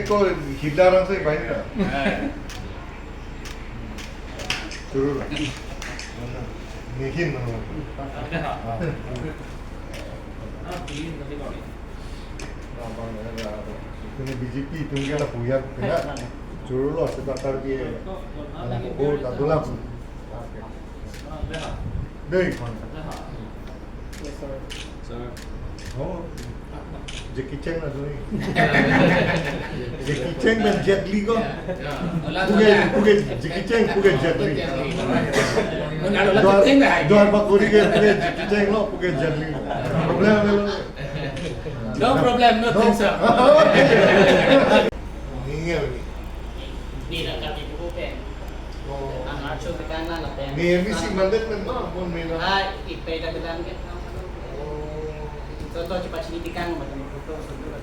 kau hilang saya banyak. Turun. Mungkin mana? Ini BJP tunggu lah punya, kena turun lah sebab dia. Oh, tak tu lah. Deh. Oh, Jackie Chan lah tu ni. Jackie Chan dan Jet Li kau. Bukan Jackie Chan, bukan Jet Li. Dua bakuri ke bukan Jackie Chan lo, bukan Jet Li. Problem lo. No problem, no tension. Ni ni. Ni lah kami buku pen. Ang archo ke kanan lah pen. Ni misi mandat memang pun mana. Ipai dah dalam ke. Contoh cepat selidikan macam foto sebelum.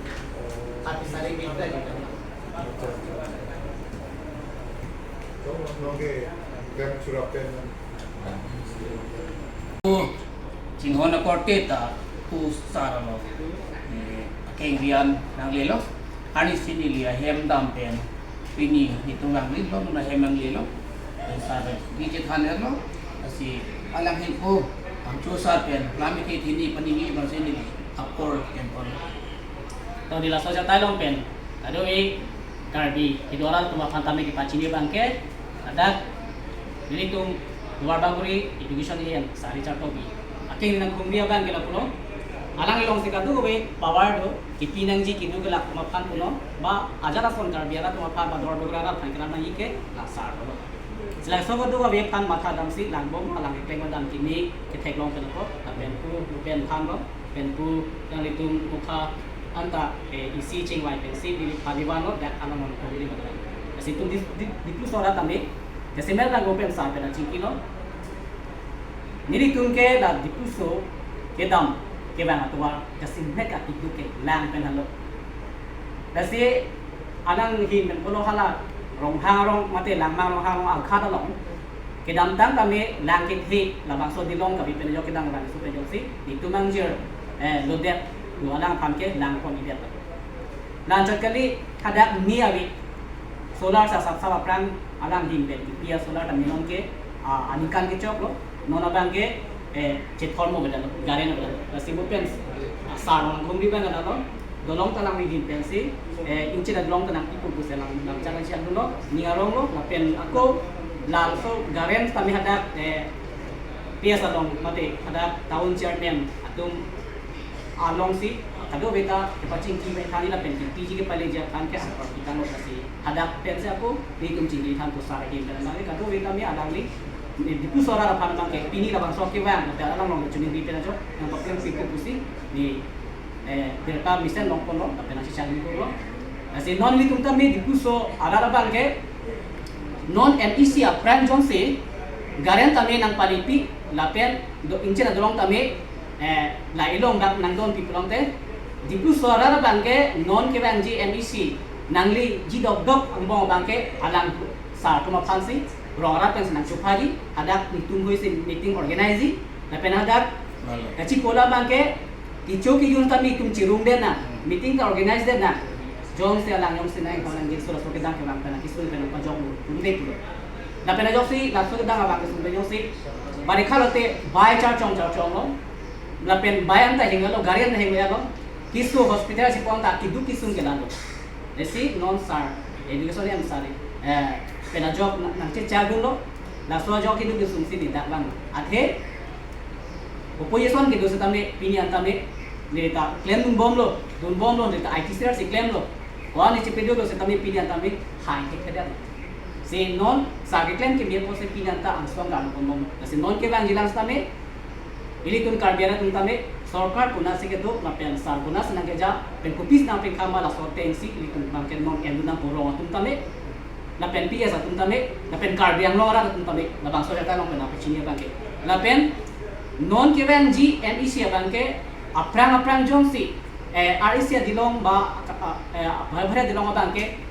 Tapi saling beda juga. Oke, kan surapen. Cinghon na korte ta sara lo. Kengrian nang lelo. Ani sinilia hemdam pen. Pini hitung lang lilo na hemang lilo. Sara digit haner lo. Asi alang hin ko ang chusa pen. Lami kay tini panini bang sinili. Apor tempon. Tahu di laso jatay long pen. Kado karbi hidoran tuma fantami ki pachini bangke. Ada ini tum luar banguri education yan sari chartobi. Aking nang kumbiya bang kila puno. Alang ilong sikadu ko be power do ipinang ji kidu kala kumaphan puno ba ajara son karbi ara kumaphan ba dor dogara phan kana na yike la sar do. Sila so ko do be phan matha dam si lang bom alang ikeng dam kini ke thek long ko pen ku pen phan do pen ku yang litum mukha anta isi chingwai pen si di padiwano dak alamon ko dili badala. Kasi tum di plus ora tami kasi merda go pen sa pen chingkino. Niri tunke da di pluso ke dam ke bang atwa kasi meka tidu ke lang pen halo. Kasi anang hin pen kono hala rong hang rong mate lang mang rong hang ang khata long ke dam tang kami lang ke thi la bang so dilong kami pen jo ke dang ran su pen jo si di tumang jer lodet lu alang pamke lang kon idet. Nan kali kada niawi solar sa sama prang alang hin pen pia solar tam ninon ke anikan ke chok lo nona bangke cethor mo bedalo garen bedalo asibu pen sarong khumri bang adalo dolong talang ni din pensi inci da dolong tanang ipu ku selang nam jangan siap dulu niarong lo la pen ako langsung garen kami hadap biasa dong mate hadap tahun chairman atum along si kado beta pacing ki be thani la pen PG ke pale ja kan ke apa kita no kasi hadap pen se ako di kum cingli than to sara ke dan mari kado beta mi alang li di pusora ra pan bang ke pini la bang so ke bang ta alang long chuni di pen ajo yang pakai pikir pusi ni berapa misen long kono tapi nasi cari dulu. Nasi non litung kami di puso ada bang ke non MEC a Prime Johnson garen kami nang palipi lapen do ince na dolong kami la ilong nang don pipulong te di puso ada bang ke non ke bang ji MEC nangli ji dok ang bong bang ke alang sa kuma fansi rora pen nang chupagi ada ditunggu si meeting organize lapen ada kaci pola bang ke Icho ki yun kami tum cirung den na meeting ka organize den na jong se alang yong sinai ko nang gisura so kedang ke bang kana kisul ben pa jong tum de pulo na pena jok si la so kedang abang kisul ben yong si bari khalote bai char chong lo na pen bayan ta hingalo garian na hingalo kisu hospital si pon ta kidu kisung ke lalo esi non sar education yang sari pena jok nang che char lo la so jok kidu kisung si di dak bang athe opposition kidu se tame pinian tame nita claim dun bom lo nita IT sir si claim lo wa ni chipedo lo se tami pinian tami high tech kada se non sa ke claim ke me po se pinian ta ang song gan bom se non ke bang jilang tami ili tun karbiara tun tami sarkar puna se ke do na pen sar puna senang ke ja pen kopis na pen kama la sorte si ili tun bang ke non endu na poro tun tami na pen PS tun tami na pen karbiang lo ra tun tami na bang so ja ta long pen na pichinya bang ke na pen non ke bang ji MEC bang ke aprang jongsi arisia dilong ba bhara dilong ba ke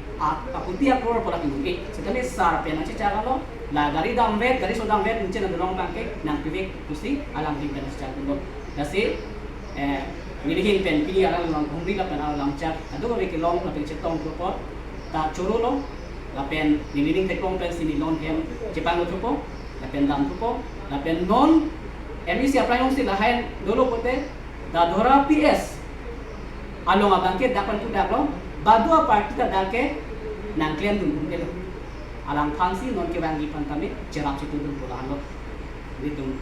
aputia kor pola kingi setane sar pena che chagalo la gari dam vet gari so dam vet inche na dilong ba ke nang pivek kusi alam din kan cha kundo dasi nilihin pen pili alang lang humri la pen alang chat ado ko long la pen chetong ko ta churu lo la pen nililing teklong pen sini non hem Jepang ko la pen dam ko la pen non MEC apply nong sila hain dolo pote da dhora PS along abangke dapan ku daklo badua party ta dalke nang claim dun delo alang fansi non ke bangi pantame cerap situ dun bola ano ditum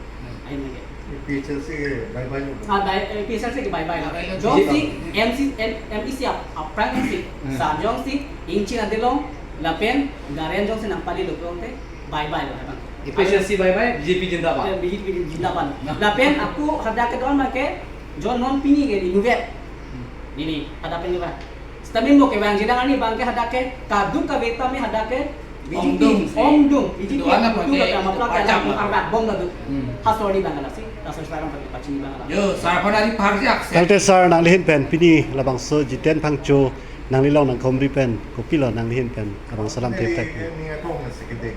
ayo nge PHLC bye-bye lo. PSLC ke bye-bye lah. Jong si MEC apply nong si sa jong si inchi na delong lapen garen jong si nang pali lo te bye-bye lah bang. PSLC bye-bye, BJP जिंदाबाद. BJP जिंदाबाद. Lapen aku hadakan doan make John non pini ke di nuvet. Ini hadapan juga. Stamin mo ke bang jidang ani bang ke hadake kaduk ka beta me hadake BJP Omdung BJP doan apa ke macam arbat bom dadu. Hasori bang si tasor sekarang pakai pacini bang. Yo, sarapon dari parsi akses. Talte sar nang lihin pen pini labang so jiten pangcho nang lilong nang komri pen kopilo nang lihin pen abang salam tetek. Ini aku masih gede.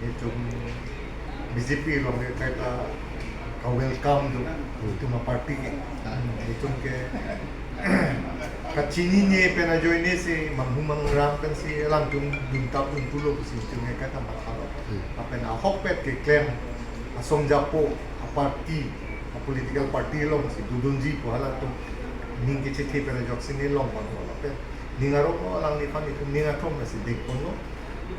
Itu BJP lo kata kau welcome tu party itu ke kacini ni pernah join ni si manghumang ram kan si lang dun tap dun pulo si itu kata masalah apa na hok pet ke claim asong japo party political party lo si dudunji po hala tu ning ke chethi pernah jok sini long pa apa ningaro ko lang ni pan itu ningakom na si dek pono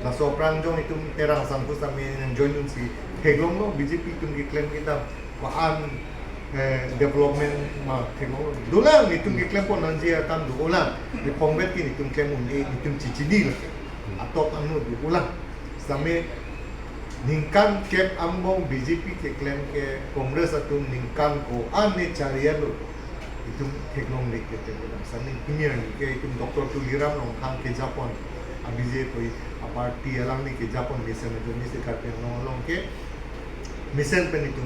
na sobrang jong itu terang sangkus kami yang join dun si heglong lo BJP itu klaim kita waan development ma teknologi dolang itu klaim pun nanti akan ulang di pembet ini itu klaim itu cicidi lah atau anu ulang sampai ningkan kep ambong BJP ke klaim ke kongres atau ningkan ko ane carian lo itu teknologi kita sampai ini ke itu Dr. Tuliram nong hang ke Jepun abije koi party alang ni ke Jepun mission jo ni se karte long ke mission pen itu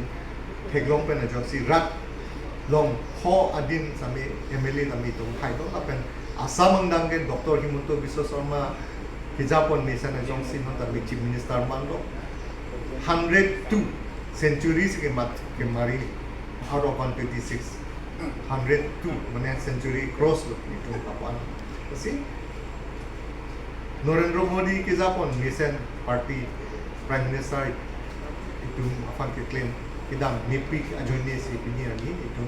heglong pen jo si rat long ho adin sami MLA nami itu hai do la pen asam angdang ke Dr. Himanto Biswa Sarma ke Jepun mission jo si no ta chief minister mando 102 centuries ke mat ke mari out of 126 102 mana century cross lo itu kapan sih Narendra Modi ke Japon mission party prime minister itu apa ke claim kidang nipik ajoine si pinir ni itu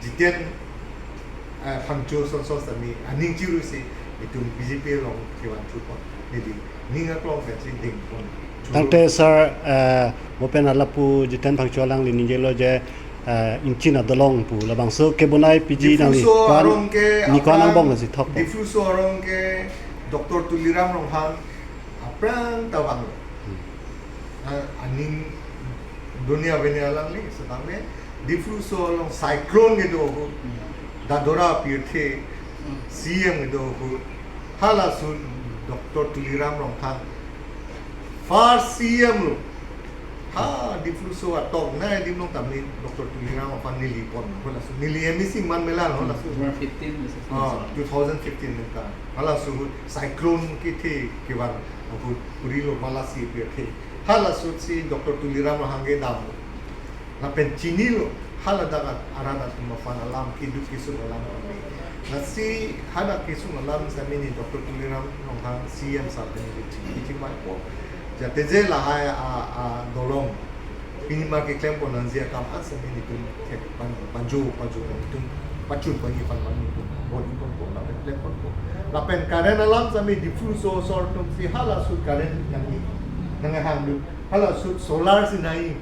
jiten pangcho so sami aning chiru si itu BJP long kewan chupon jadi ninga klong kan si ding pon Talte sar mopen alapu jiten pangcho lang lini jelo je inchina dolong pu labang so kebunai PG nang ni kwan ang bong si thok diffuso arong ke Dr. Tuliram Ronghang aprang tawang aning dunia benia lang li setame diffuso long cyclone gitu ko dadora pirthe CM gitu ko hala sun Dr. Tuliram Ronghang far CM lo ha diffuso atok na di nong tamni Dr. Tuliram apa nili pon hala sun nili MEC man melan hala sun 2015 2015 nita hala su cyclone kiti kiwan aku purilo malasi pirthe hala su si Dr. Tuliram hange dam na penchini lo hala dagat arada tu mafan alam kidu kisu alam na si hada kisu alam sa mini Dr. Tuliram hang CM sa teni kichi mai po jate je la hai a dolong pinima ke claim po nanzia kam asa mini tu panju tu pacun bagi pan itu body pun la pen pun la pen karen alam sami diffuso sort of si hala su karen yang ni nang hang hala su solar sinai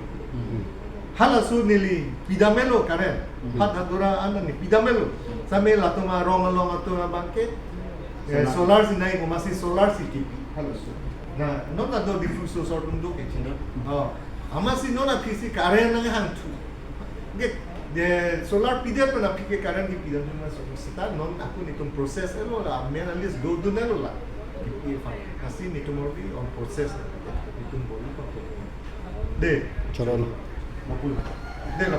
hala su nili pidamelo karen hat hadura anda ni pidamelo sami la tuma rong atuma bangke solar sinai ko masih solar city hala su na nona do diffuso sort ndo ke chindo amasi nona kisi karen nang hang tu de solar pidel pun apike karen ki pidel na so sita non aku ni tum proses elo la men alis do nelo la ki fa kasi ni tum ordi on proses ni tum boli pa de choron mapul de la